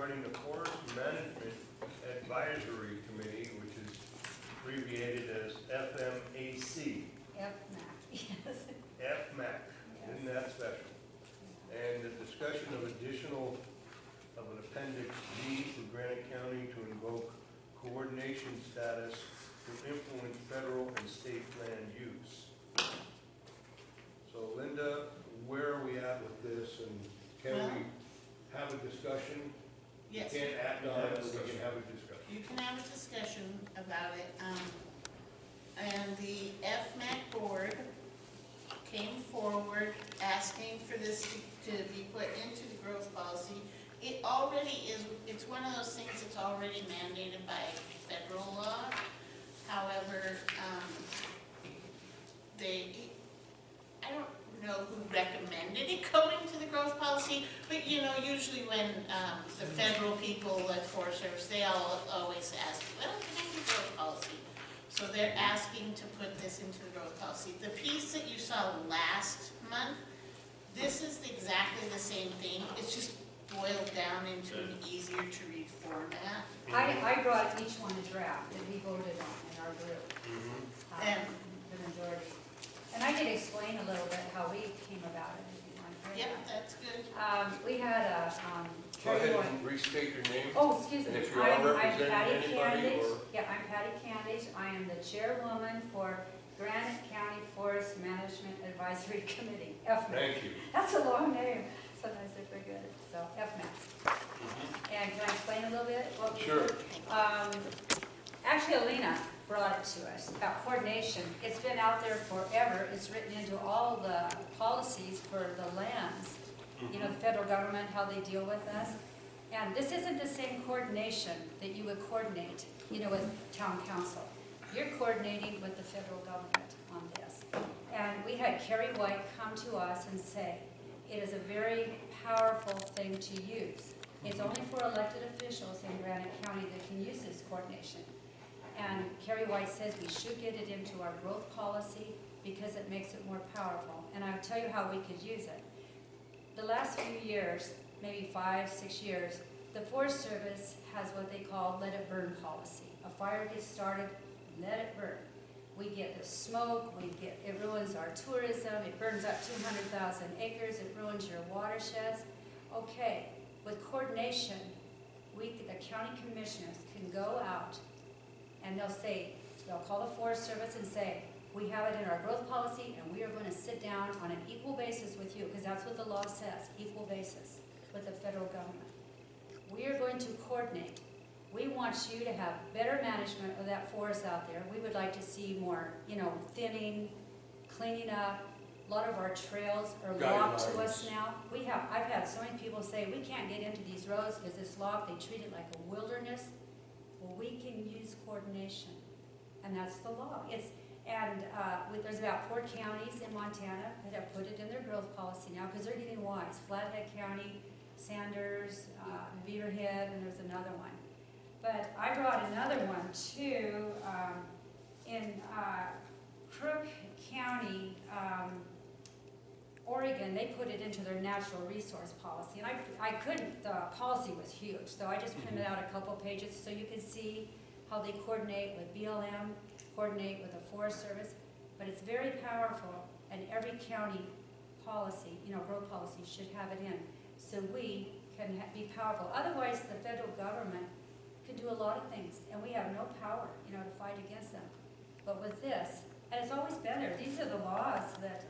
regarding the Forest Management Advisory Committee, which is abbreviated as FMAC. FMAC, yes. FMAC, isn't that special? And the discussion of an Appendix D for Granite County to invoke coordination status to influence federal and state land use. So Linda, where are we at with this, and can we have a discussion? Yes. You can't act on it, but we can have a discussion. You can have a discussion about it. And the FMAC board came forward asking for this to be put into the growth policy. It already is, it's one of those things that's already mandated by federal law. However, I don't know who recommended it go into the growth policy, but you know, usually when the federal people like Forest Service, they always ask, well, can I do growth policy? So they're asking to put this into the growth policy. The piece that you saw last month, this is exactly the same thing. It's just boiled down into an easier to read format. I brought each one a draft that we voted on in our group, the majority. And I did explain a little bit how we came about it, if you want to hear Yep, that's good. we had a, Go ahead and restate your name. oh, excuse me. And if you are representing Patty anybody, Candice. or... Yeah, I'm Patty Candice. I am the chairwoman for Granite County Forest Management Advisory Committee, FMAC. Thank you. That's a long name. Sometimes I forget it. So, FMAC. And can I explain a little bit? What we Sure. do? Actually, Alina brought it to us about coordination. It's been out there forever. It's written into all the policies for the lands. You know, the federal government, how they deal with us. And this isn't the same coordination that you would coordinate, you know, with town council. You're coordinating with the federal government on this. And we had Kerry White come to us and say, it is a very powerful thing to use. It's only for elected officials in Granite County that can use this coordination. And Kerry White says we should get it into our growth policy because it makes it more powerful. And I'll tell you how we could use it. The last few years, maybe 5, 6 years, the Forest Service has what they call let it burn policy. A fire gets started, let it burn. We get the smoke, it ruins our tourism, it burns up 200,000 acres, it ruins your watersheds. Okay, with coordination, the county commissioners can go out and they'll call the Forest Service and say, we have it in our growth policy and we are going to sit down on an equal basis with you, because that's what the law says, equal basis with the federal government. We are going to coordinate. We want you to have better management of that forest out there. We would like to see more, you know, thinning, cleaning up. A lot of our trails are locked to us now. I've had so many people say, we can't get into these roads because it's locked. They treat it like a wilderness. Well, we can use coordination, and that's the law. There's about 4 counties in Montana that have put it in their growth policy now because they're getting wise. Flathead County, Sanders, Beaverhead, and there's another one. But I brought another one too. In Crook County, Oregon, they put it into their natural resource policy. And I couldn't, the policy was huge, so I just printed out a couple pages so you can see how they coordinate with BLM, coordinate with the Forest Service. But it's very powerful, and every county policy, you know, growth policy should have it in, so we can be powerful. Otherwise, the federal government can do a lot of things, and we have no power, you know, to fight against them. But with this, and it's always been there. These are the laws that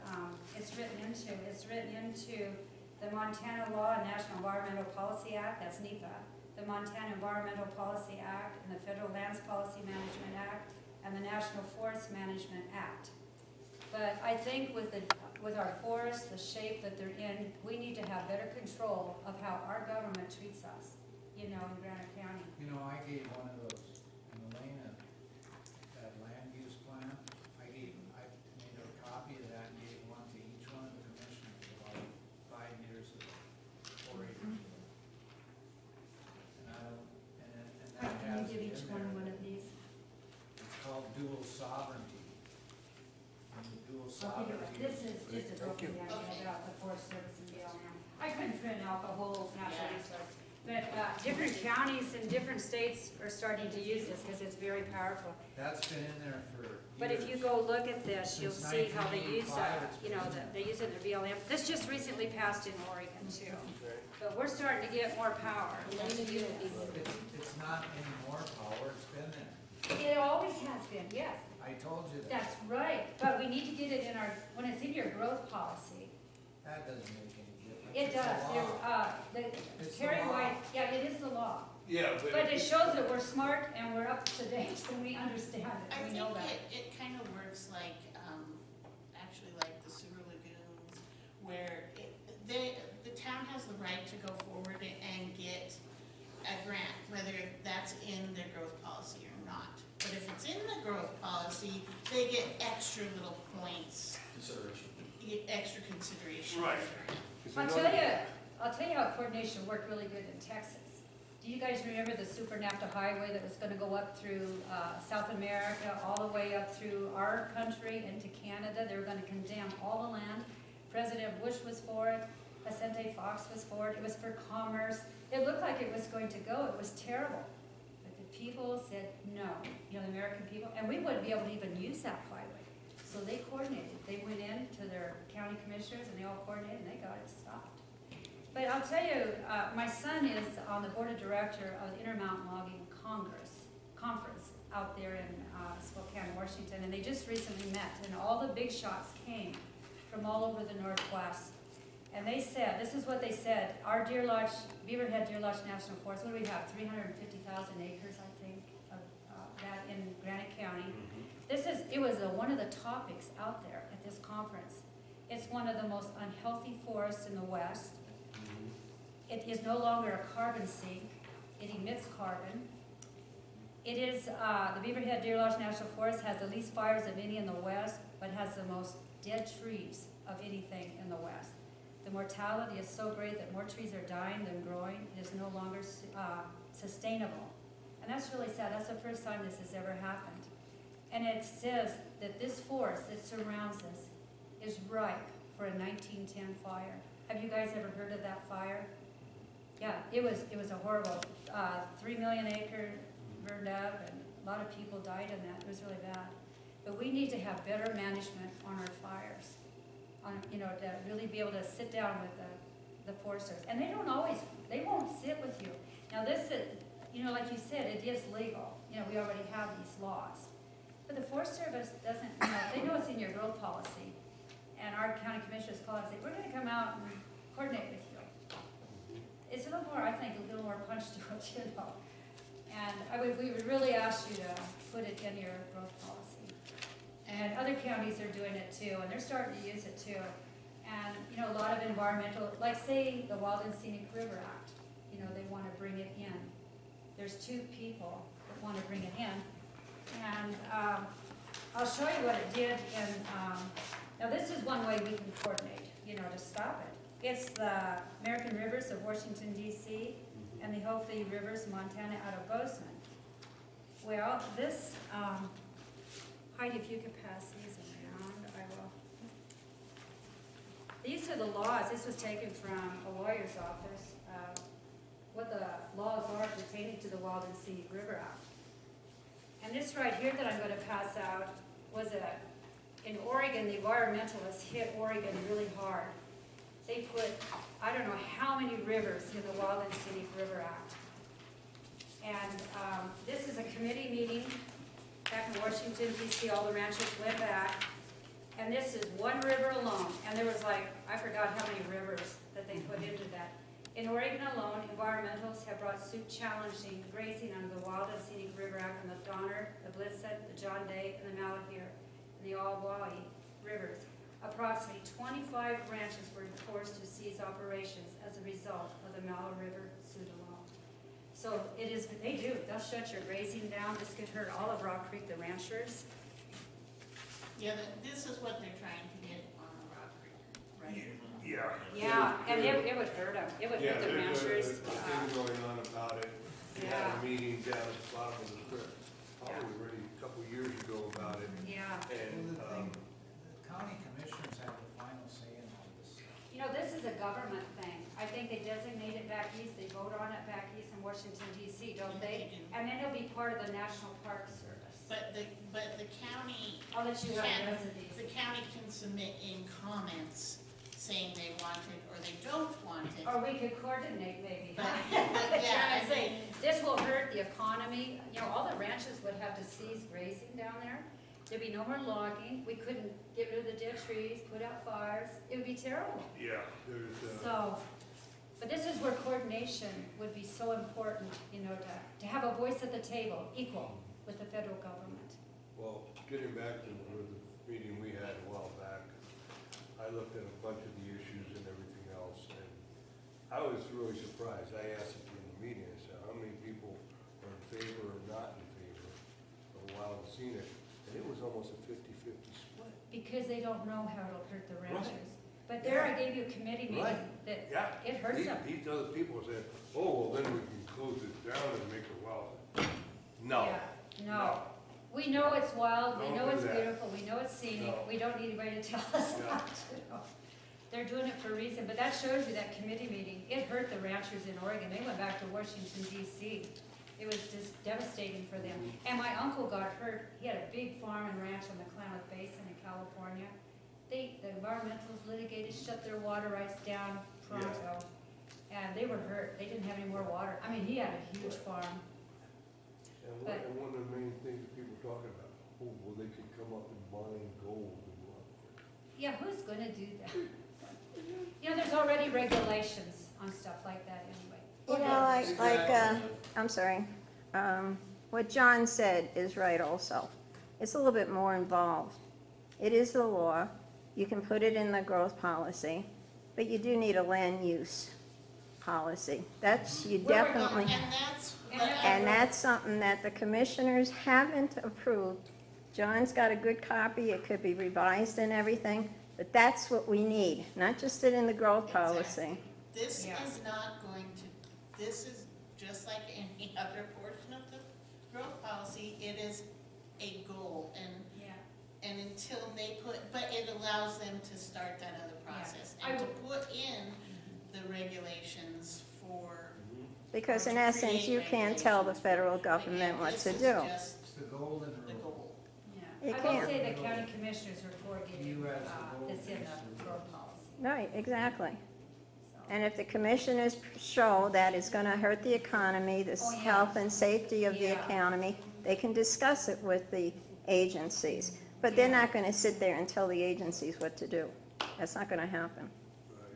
it's written into. It's written into the Montana Law and National Environmental Policy Act, that's NEPA, the Montana Environmental Policy Act, and the Federal Lands Policy Management Act, and the National Forest Management Act. But I think with our forests, the shape that they're in, we need to have better control of how our government treats us, you know, in Granite County. You know, I gave one of those in Elena, that land use plan. I made a copy of that and gave one to each one of the commissioners about 5 years ago, 4 years ago. And that Can has you give it each in one there. of these? It's called dual sovereignty. And the dual sovereignty. This is just a broken down about the Forest Service and BLM. I couldn't print out the whole natural resource. But different counties and different states are starting to use this because it's very powerful. That's been in there for years. But if you go look at this, you'll Since see how they use 1985, you know, they use it in the BLM. This just recently passed in Oregon too. Okay. But we're starting to get more power. It's not any more power, it's been there. It always has been, yes. I told you that. That's right. But we need to get it in our, when it's in your growth policy. That doesn't make any difference. It It's the does. law. It's the Terry law. White, yeah, it is the law. Yeah, But it shows that we're smart and we're up to date and we understand it. I We think know that. it kind of works like, actually like the sewer lagoons, where the town has the right to go forward and get a grant, whether that's in their growth policy or not. But if it's in the growth policy, they get extra little points, extra consideration. Right. I'll tell you how coordination worked really good in Texas. Do you guys remember the Super NAFTA highway that was gonna go up through South America, all the way up through our country into Canada? They were gonna condemn all the land. President Bush was for it. Vicente Fox was for it. It was for commerce. It looked like it was going to go. It was terrible. But the people said no, you know, the American people, and we wouldn't be able to even use that highway. So they coordinated. They went in to their county commissioners and they all coordinated and they got it stopped. But I'll tell you, my son is on the board of director of the Intermountain Logging Conference out there in Spokane, Washington, and they just recently met, and all the big shots came from all over the Northwest. And they said, this is what they said, our Deer Lodge, Beaverhead Deer Lodge National Forest, what do we have, 350,000 acres, I think, of that in Granite County. It was one of the topics out there at this conference. It's one of the most unhealthy forests in the West. It is no longer a carbon sink. It emits carbon. It is, the Beaverhead Deer Lodge National Forest has the least fires of any in the West, but has the most dead trees of anything in the West. The mortality is so great that more trees are dying than growing. It is no longer sustainable. And that's really sad. That's the first time this has ever happened. And it says that this forest that surrounds us is ripe for a 1910 fire. Have you guys ever heard of that fire? Yeah, it was a horrible, 3 million acre burned up, and a lot of people died in that. It was really bad. But we need to have better management on our fires, you know, to really be able to sit down with the Forest Service. And they won't sit with you. Now this is, you know, like you said, it is legal. You know, we already have these laws. But the Forest Service doesn't, you know, they know it's in your growth policy. And our county commissioners call and say, we're gonna come out and coordinate with you. It's a little more, I think, a little more punch to it, you know. And we would really ask you to put it in your growth policy. And other counties are doing it too, and they're starting to use it too. And, you know, a lot of environmental, like say the Wild and Scenic River Act, you know, they want to bring it in. There's 2 people that want to bring it in. And I'll show you what it did in, now this is one way we can coordinate, you know, to stop it. It's the American Rivers of Washington, D.C., and the Hoefele Rivers, Montana, out of Bozeman. Well, this, Heidi, if you could pass these around, I will. These are the laws. This was taken from a lawyer's office, what the laws are pertaining to the Wild and Scenic River Act. And this right here that I'm going to pass out was in Oregon, the environmentalists hit Oregon really hard. They put, I don't know how many rivers in the Wild and Scenic River Act. And this is a committee meeting back in Washington, D.C. All the ranchers went back. And this is one river alone. And there was like, I forgot how many rivers that they put into that. In Oregon alone, environmentalists have brought suit challenging grazing under the Wild and Scenic River Act on the Donner, the Blissett, the John Day, and the Malahir, and the Alwali rivers. Approximately 25 ranches were forced to cease operations as a result of the Malahir River suit alone. So it is, they'll shut your grazing down. This could hurt all of Rock Creek, the ranchers. Yeah, this is what they're trying to get on Rock Creek, right? Yeah. Yeah, and it would hurt them. It would hurt the ranchers. There's a thing going on about it. We had Yeah. a meeting down at the bottom of the script, probably already a couple years ago about it. Yeah. And, Well, the county commissioners have the final say in all this stuff. You know, this is is a government thing. I think they designate it back east, they vote on it back east in Washington DC, don't Yeah, they? they do. And then it'll be part of the National Park Service. But the county, I'll let you have can- the rest of these. the county can submit in comments saying they want it or they don't want it. Or we could coordinate maybe. But, Trying yeah, to say, this will hurt the economy. You know, all the ranches would have to cease grazing down there. There'd be no more logging. We couldn't get rid of the dead trees, put out fires. It would be terrible. Yeah, there's, So, but this is where coordination would be so important, you know, to have a voice at the table, equal with the federal government. well, getting back to the meeting we had a while back, I looked at a bunch of the issues and everything else, and I was really surprised. I asked at the end of the meeting, I said, how many people are in favor or not in favor of wild scenic? And it was almost a 50-50 split. Because they don't know how it'll hurt the Right. ranchers. But there I gave you a committee meeting Right. that Yeah. it hurts them. These other people said, oh, well, then we can close it down and make it wild. No. Yeah, no. We know it's wild, we Don't know do it's that. beautiful, we know it's scenic, No. we don't need anybody to tell us Yeah. not to. They're doing it for a reason, but that shows you that committee meeting, it hurt the ranchers in Oregon, they went back to Washington DC. It was just devastating for them. And my uncle got hurt, he had a big farm and ranch on the Klamath Basin in California. The environmentalists litigated, shut their water rights down pronto, and they were hurt, they didn't have any more water. I mean, he had a huge farm. And one of the main things that people are talking about, oh, well, they could come up and mine gold and what. Yeah, who's gonna do that? You know, there's already regulations on stuff like that anyway. You know, I'm sorry, what John said is right also. It's a little bit more involved. It is the law, you can put it in the growth policy, but you do need a land use policy. That's, you Where we're definitely, going. And that's And what that's- and that's something that the commissioners haven't approved. John's got a good copy, it could be revised and everything, but that's what we need, not just it in the growth policy. This Yeah. is not going to, this is just like any other portion of the growth policy, it is a goal, Yeah. and until they put, but it allows them to start that other process, I and to w- put in the regulations for. Because in to essence, create you can't tell the regulations. federal But government yeah, what this to is do. just It's the golden the rule. goal. You Yeah. I will can't. say the county commissioners are for getting, You as the this in goal the growth policy. Right, exactly. So. And if the commissioners show that it's gonna hurt the economy, the Oh, yeah. health and safety of the Yeah. economy, they can discuss it with the agencies. But they're not gonna sit there and tell the agencies what to do. That's not gonna happen. Right.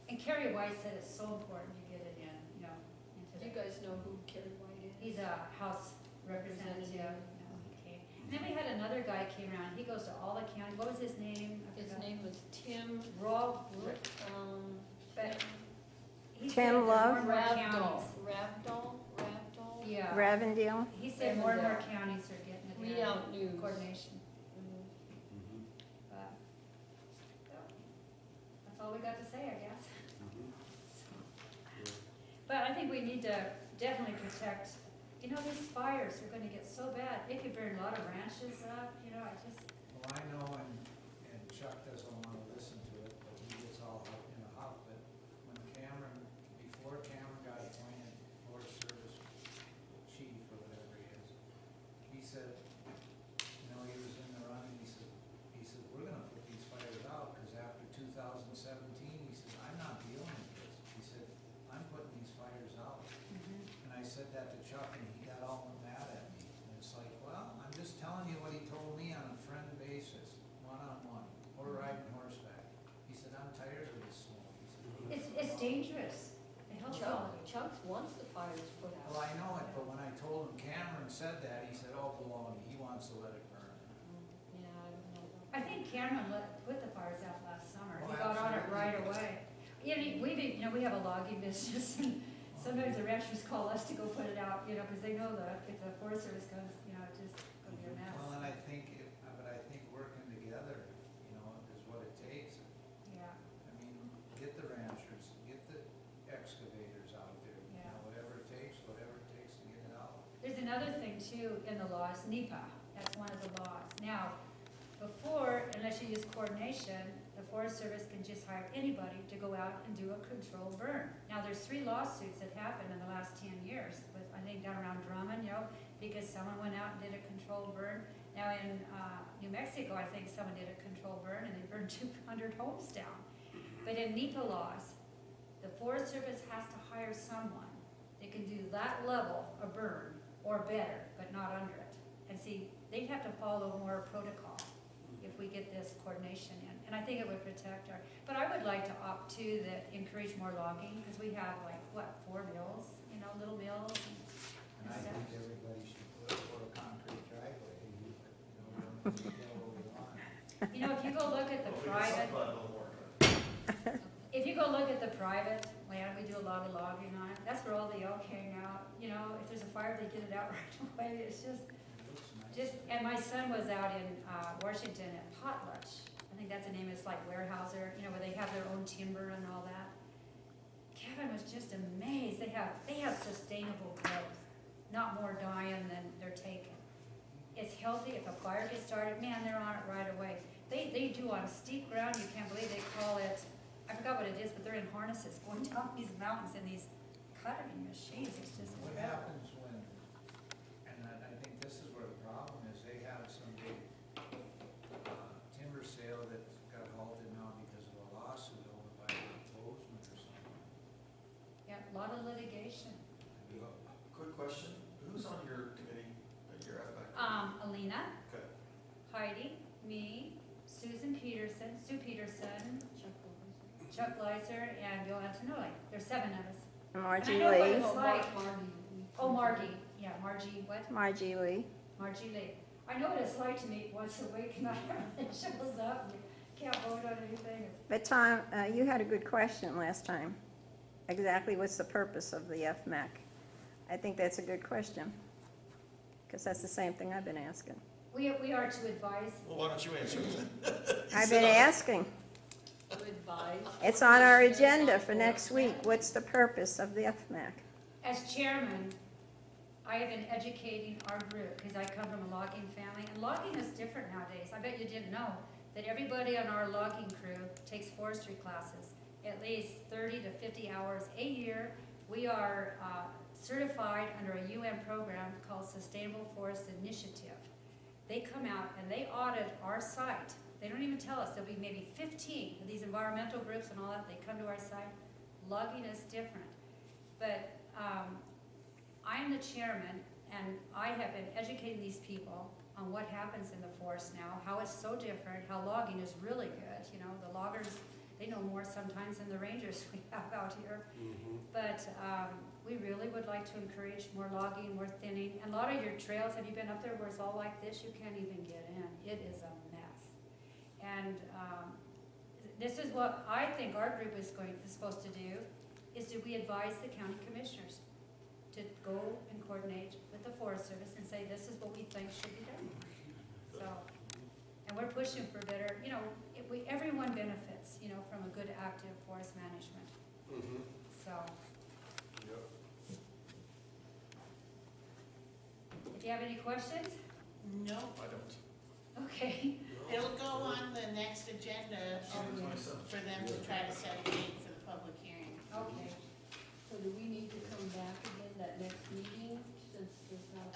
And Kerry White said it's so important you get it in, you know, into Do you the, guys know who Kerry White is? he's a House representative, you know, he came. And then we had another guy came around, he goes to all the county, what was his name? I His forgot. name was Tim, Rob, but he said Tim that more Love? and more Ravdol, counties. Yeah, Ravendale? he said more and more Ravendale. counties are getting it Read there, Out News. coordination, Mhm. Mhm. but, so, that's all we got to say, I guess. Mhm. Yeah. But I think we need to definitely protect, you know, these fires are gonna get so bad, it could burn a lot of ranches up, you know, I just, Well, I know, and Chuck doesn't want to listen to it, but he gets all up in a huff, but when Cameron, before Cameron got appointed Forest Service chief or whatever he is, he said, you know, he was in the running, he said, we're gonna put these fires out, because after 2017, he said, I'm not dealing with this. He said, I'm putting these fires out. And I said that to Chuck, and he got all mad at me. And it's like, well, I'm just telling you what he told me on a friend basis, one-on-one, or riding horseback. He said, I'm tired of this smoke. He said, it's dangerous. It helps all. Chuck wants the fires put well, out. I know it, but when I told him Cameron said that, he said, oh, baloney, he wants to let it burn. Yeah, I don't know. I think Cameron put the fires out last summer, he Oh, got on it absolutely. right away. You know, we have a logging business, and sometimes the ranchers call us to go put it out, you know, because they know that if the Forest Service comes, you know, it's just gonna be a mess. Well, and I think, but I think working together, you know, is what it takes. Yeah, I mean, get the ranchers, get the excavators out there, you Yeah. know, whatever it takes to get it out. there's another thing too in the laws, NEPA, that's one of the laws. Now, before, unless you use coordination, the Forest Service can just hire anybody to go out and do a controlled burn. Now, there's 3 lawsuits that happened in the last 10 years, with, I think down around Drummond, because someone went out and did a controlled burn. Now in New Mexico, I think someone did a controlled burn and they burned 200 homes down. But in NEPA laws, the Forest Service has to hire someone that can do that level of burn or better, but not under it. And see, they'd have to follow more protocol if we get this coordination in. And I think it would protect our, but I would like to opt to that encourage more logging, because we have like, what, 4 mills, little mills And I stuff. think everybody should put a concrete driveway, don't tell what we want. If you go look at the private, if you go look at the private land, we do a lot of logging on it. That's where all the elk hang out. If there's a fire, they get it out right away. It's It looks nice. and my son was out in Washington at Potlatch. I think that's the name. It's like Warehouser, where they have their own timber and all that. Kevin was just amazed. They have sustainable growth, not more dying than they're taking. It's healthy. If a fire gets started, man, they're on it right away. They do on steep ground. You can't believe they call it, I forgot what it is, but they're in harnesses going down these mountains in these cutting machines. It's just What incredible. happens when, and I think this is where the problem is, they have some big timber sale that got halted now because of a lawsuit over by Bozeman or something. Yeah, a lot of litigation. Quick question, who's on your committee, your FBAC? Alina, Okay. Heidi, me, Sue Peterson, Chuck Leiser, and Bill Antonelli. There's 7 of us. Margie And I know what Lee, it's like. Margie. Oh, Margie, yeah, Margie, what? Margie Lee. Margie Lee. I know what it's like to meet once a week, and everything shows up, and you can't vote on anything. But Tom, you had a good question last time. Exactly what's the purpose of the FMAC? I think that's a good question, because that's the same thing I've been asking. We are to advise. Well, why don't you answer it? I've been asking. To advise. It's on our agenda for next week. What's the purpose of the FMAC? As chairman, I have been educating our group, because I come from a logging family, and logging is different nowadays. I bet you didn't know that everybody on our logging crew takes forestry classes, at least 30 to 50 hours a year. We are certified under a UN program called Sustainable Forest Initiative. They come out and they audit our site. They don't even tell us. There'll be maybe 15 of these environmental groups and all that. They come to our site. Logging is different. But I'm the chairman, and I have been educating these people on what happens in the forest now, how it's so different, how logging is really good. The loggers, they know more sometimes than the rangers we have out here. But we really would like to encourage more logging, more thinning. And a lot of your trails, have you been up there where it's all like this? You can't even get in. It is a mess. And this is what I think our group is supposed to do, is to we advise the county commissioners to go and coordinate with the Forest Service and say, this is what we think should be done. So, and we're pushing for better, everyone benefits, from a good active forest management. So. Yep. Do you have any questions? No, I don't. Okay. it'll go on the next agenda for them to try to set a date for the public hearing. Okay. So do we need to come back again that next meeting, since there's not?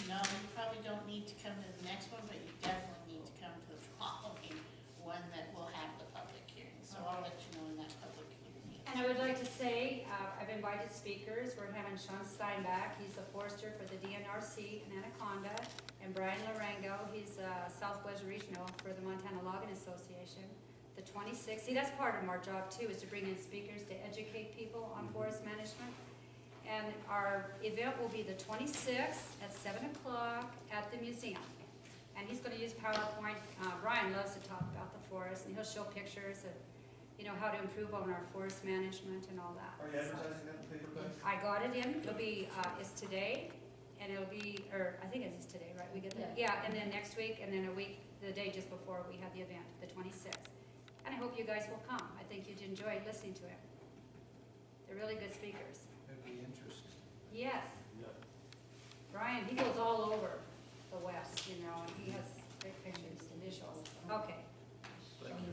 No, you probably don't need to come to the next one, but you definitely need to come to the following one that will have the public hearing. So I'll let you know in that public hearing. And I would like to say, I've invited speakers. We're having Sean Steinbach, he's the forester for the DNRC in Anaconda, and Brian Larango, he's Southwest Regional for the Montana Logging Association. The 26th, see, that's part of our job too, is to bring in speakers to educate people on forest management. And our event will be the 26th at 7 o'clock at the museum. And he's going to use PowerPoint. Brian loves to talk about the forest, and he'll show pictures of, how to improve on our forest management and all that. Are you advertising that in the paper, guys? I got it in. It'll be, it's today, and it'll be, or I think it's today, right? We get the, yeah, and then next week, and then a week, the day just before we have the event, the 26th. And I hope you guys will come. I think you'd enjoy listening to it. They're really good speakers. It'd be interesting. Yes. Yep. Brian, he goes all over the West, and he has great pictures and visuals. Okay. Thank you.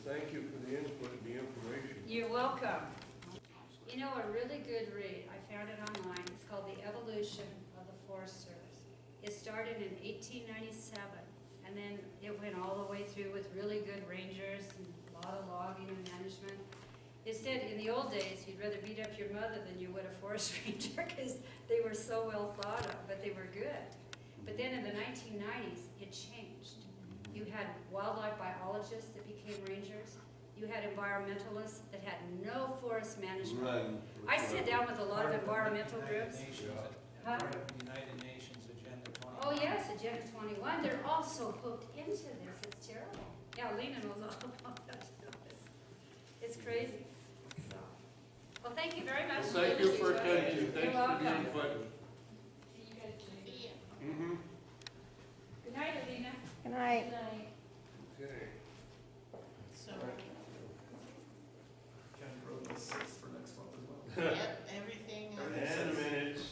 thank you for the input and the information. You're welcome. You know, a really good read, I found it online, it's called The Evolution of the Forest Service. It started in 1897, and then it went all the way through with really good rangers and a lot of logging and management. It said in the old days, you'd rather beat up your mother than you would a forest ranger because they were so well thought of, but they were good. But then in the 1990s, it changed. You had wildlife biologists that became rangers. You had environmentalists that had no forest management. None. I sit down with a lot of Part environmental United groups. Nations- Huh? Part of United Nations Agenda 21. Oh, yes, Agenda 21, they're all so hooked into this, it's terrible. Yeah, Lena knows all about that. It's crazy. So, well, thank you very much. Well, thank you for attending. You're Thanks for the welcome. input. See you guys later. See ya. Mm-hmm. Good night, Alina. Good night. Good night. Okay. So, County Growth is 6 for next month as well. yep, everything, And minutes. And minutes.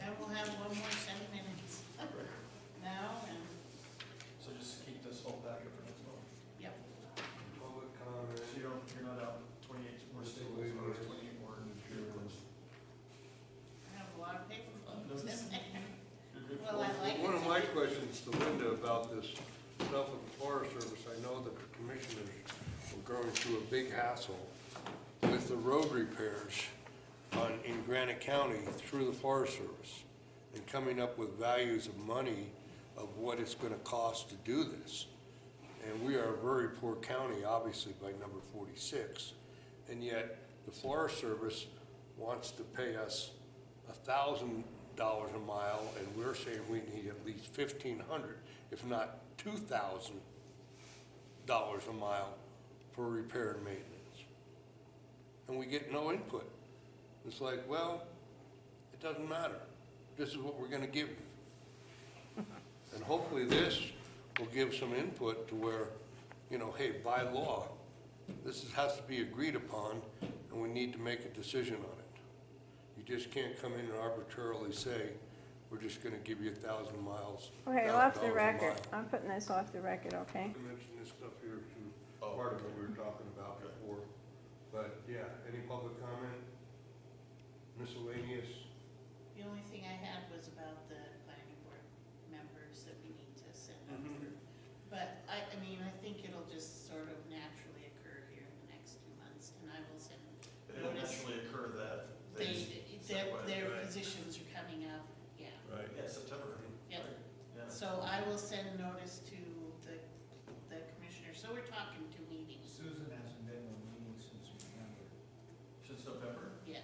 and we'll have one more 7 minutes now, and, So just keep this whole packet for next month. yep. Public comment. So you're not out 28 more staples or 28 more vehicles. I have a lot of paper floats in there. You're good Well, I for- like One of it. my questions to Linda about this stuff with the Forest Service, I know that the commissioners were going through a big hassle with the road repairs in Granite County through the Forest Service and coming up with values of money of what it's gonna cost to do this. And we are a very poor county, obviously, by number 46. And yet, the Forest Service wants to pay us $1,000 a mile, and we're saying we need at least $1,500, if not $2,000 a mile for repair and maintenance. And we get no input. It's like, well, it doesn't matter. This is what we're gonna give you. And hopefully this will give some input to where, you know, hey, by law, has to be agreed upon, and we need to make a decision on it. You just can't come in and arbitrarily say, we're just gonna give you 1,000 miles. Okay, $1,000 off the a record. mile. I'm putting this off the record, okay? I mentioned this stuff here too, Oh, part of okay. what we were talking about before. But yeah, any public comment? Miscellaneous? The only thing I had was about the planning board members that we need to send up Mhm. through. But I mean, I think it'll just sort of naturally occur here in the next 2 months, and I will send It'll notice. naturally occur that Their Right. positions are coming up, yeah. Right. Yeah, September. Yep. Right, yeah. So I will send notice to the commissioner, so we're talking 2 meetings, Susan hasn't been to a meeting since November. Since November, yeah,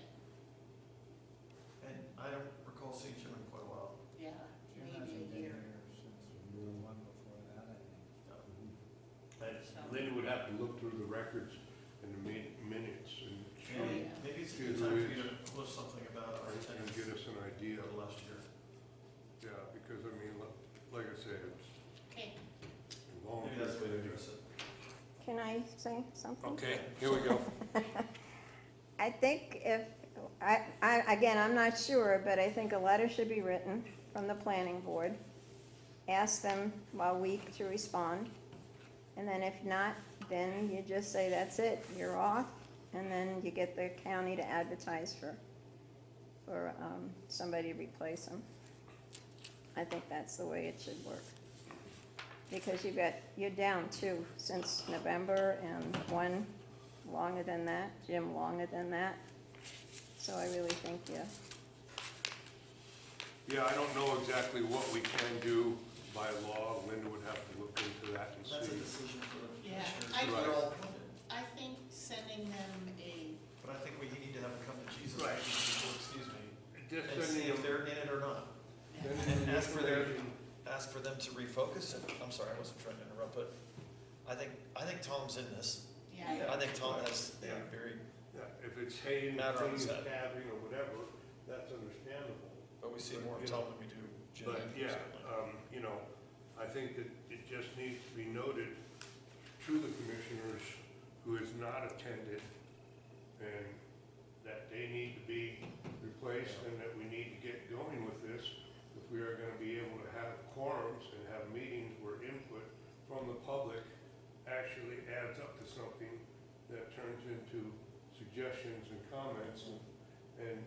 and I don't recall seeing Jim in quite a while. yeah, Jim maybe hasn't a been year. here since the one before that, I think. Linda would have to look through the records and the minutes and Oh, Maybe, yeah. maybe it's a See good who time for you is- to publish something about our and attendance get us an idea. of last year. Yeah, because I mean, like I said, it's Okay, Maybe that's the way to address it. Can I say something? okay, here we go. I think if, again, I'm not sure, but I think a letter should be written from the planning board. Ask them a week to respond. And then if not, then you just say, that's it, you're off. And then you get the county to advertise for somebody to replace them. I think that's the way it should work. Because you're down 2 since November, and 1 longer than that, Jim longer than that. So I really think, Yeah, I don't know exactly what we can do by law. Linda would have to look into that and That's a see. decision for the Yeah, commissioners. I- They're all appointed. I think sending them a, But I think we need to have a come to Jesus Right. meeting before, excuse me, Just and see sending if they're in it or not. them ask for their- information. Ask for them to refocus, and, I'm sorry, I wasn't trying to interrupt, but I think Tom's in this. yeah, I think Tom has a Yeah. very, Yeah, if it's haying, Matter on things, set. calving, or whatever, that's understandable. but we see more of Tom than we do Jim. But yeah, certainly. you know, I think that it just needs to be noted to the commissioners who has not attended, and that they need to be replaced, and that we need to get going with this if we are gonna be able to have quorums and have meetings where input from the public actually adds up to something that turns into suggestions and comments and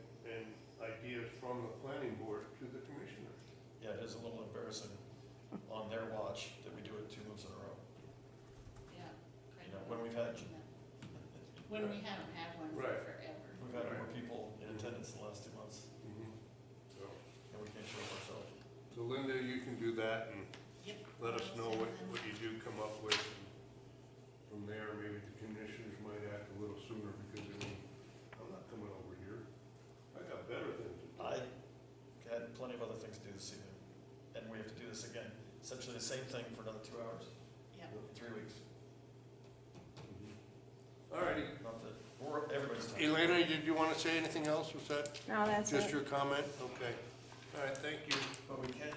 ideas from the planning board to the commissioners. Yeah, it is a little embarrassing on their watch that we do it 2 moves in a row. Yeah. You know, when we've had, When we haven't had one for Right. forever. we've had more people in attendance the last 2 months, So, and we can't show up ourselves. so Linda, you can do that and Yep. let us know I'll what, send them. what you do come up with. And from there, maybe the commissioners might act a little sooner because they mean, I'm not coming over here. I got better things to do. I had plenty of other things to do this evening, and we have to do this again, essentially the same thing for another 2 hours, Yep. in 3 weeks. All righty. Not that, we're, everybody's time. Elena, did you want to say anything else? Was that No, that's just it. your comment? Okay. All right, thank you. But we can